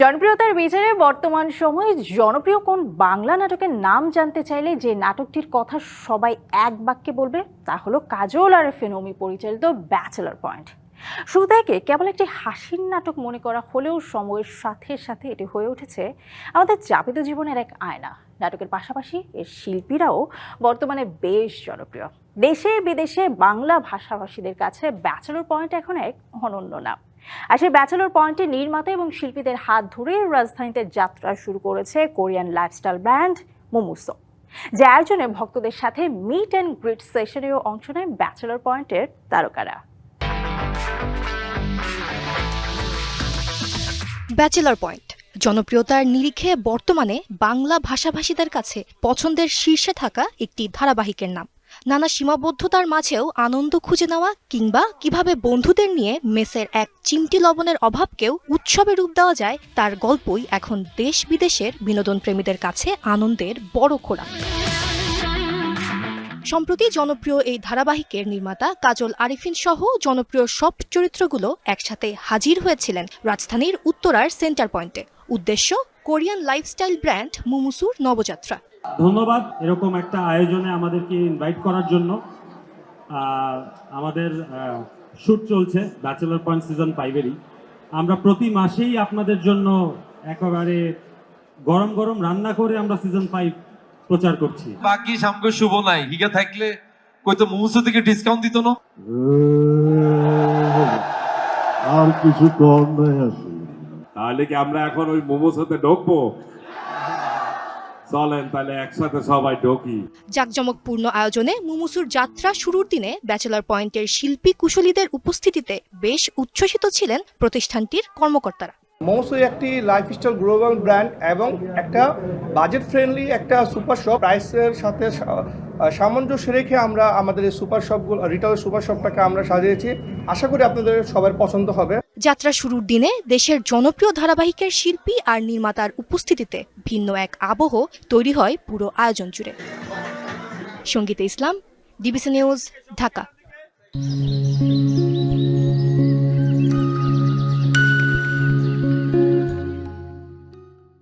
জনপ্রিয়তার বিচারে বর্তমান সময়ে জনপ্রিয় কোন বাংলা নাটকের নাম জানতে চাইলে যে নাটকটির কথা সবাই এক বাক্যে বলবে তা হলো কাজল আর ফেনমি পরিচালিত ব্যাচেলর পয়েন্ট। শুরু থেকে কেবল একটি হাসির নাটক মনে করা হলেও সময়ের সাথে সাথে এটি হয়ে উঠেছে আমাদের যাপিত জীবনের এক আয়না। নাটকের পাশাপাশি এর শিল্পীরাও বর্তমানে বেশ জনপ্রিয়। দেশে বিদেশে বাংলা ভাষাভাষীদের কাছে ব্যাচেলর পয়েন্ট এখন এক অনন্য নাম। আর সেই ব্যাচেলর পয়েন্টের নির্মাতা এবং শিল্পীদের হাত ধরে রাজধানীতে যাত্রা শুরু করেছে কোরিয়ান লাইফস্টাইল ব্র্যান্ড মোমোসো, যে আয়োজনে ভক্তদের সাথে মিট অ্যান্ড গ্রিট সেশনেও অংশ নেয় ব্যাচেলর পয়েন্টের তারকারা। ব্যাচেলর পয়েন্ট জনপ্রিয়তার নিরিখে বর্তমানে বাংলা ভাষাভাষীদের কাছে পছন্দের শীর্ষে থাকা একটি ধারাবাহিকের নাম। নানা সীমাবদ্ধতার মাঝেও আনন্দ খুঁজে নেওয়া কিংবা কিভাবে বন্ধুদের নিয়ে মেসের এক চিমটি লবণের অভাবকেও উৎসবে রূপ দেওয়া যায়, তার গল্পই এখন দেশ বিদেশের বিনোদন প্রেমীদের কাছে আনন্দের বড় খোরাক। সম্প্রতি জনপ্রিয় এই ধারাবাহিকের নির্মাতা কাজল আরিফিন সহ জনপ্রিয় সব চরিত্রগুলো একসাথে হাজির হয়েছিলেন রাজধানীর উত্তরার সেন্টার পয়েন্টে। উদ্দেশ্য কোরিয়ান লাইফস্টাইল ব্র্যান্ড মোমোসোর নবযাত্রা। ধন্যবাদ এরকম একটা আয়োজনে আমাদেরকে ইনভাইট করার জন্য। আমাদের শুট চলছে ব্যাচেলর পয়েন্ট সিজন 5-এরই। আমরা প্রতি মাসেই আপনাদের জন্য একেবারে গরম গরম রান্না করে আমরা সিজন 5 প্রচার করছি। বাকি সামগ্রী শুভ নাই হিগা থাকলে কইতো মোমোসো থেকে ডিসকাউন্ট দিত না। আর কিছু কম নাই আছে। তাহলে কি আমরা এখন ওই মোমোসোতে ঢুকবো? চলেন তাহলে একসাথে সবাই ঢুকি। জাঁকজমকপূর্ণ আয়োজনে মোমোসোর যাত্রা শুরুর দিনে ব্যাচেলর পয়েন্টের শিল্পী কুশলীদের উপস্থিতিতে বেশ উচ্ছ্বসিত ছিলেন প্রতিষ্ঠানটির কর্মকর্তারা। মোমোসো একটি লাইফস্টাইল গ্লোবাল ব্র্যান্ড এবং একটা বাজেট ফ্রেন্ডলি একটা সুপার শপ। প্রাইসের সাথে সামঞ্জস্য রেখে আমরা আমাদের এই সুপার শপগুলো রিটেল সুপার শপটাকে আমরা সাজিয়েছি। আশা করি আপনাদের সবার পছন্দ হবে। যাত্রা শুরুর দিনে দেশের জনপ্রিয় ধারাবাহিকের শিল্পী আর নির্মাতার উপস্থিতিতে ভিন্ন এক আবহ তৈরি হয় পুরো আয়োজন জুড়ে। সঙ্গীতা ইসলাম, ডিবিসি নিউজ, ঢাকা।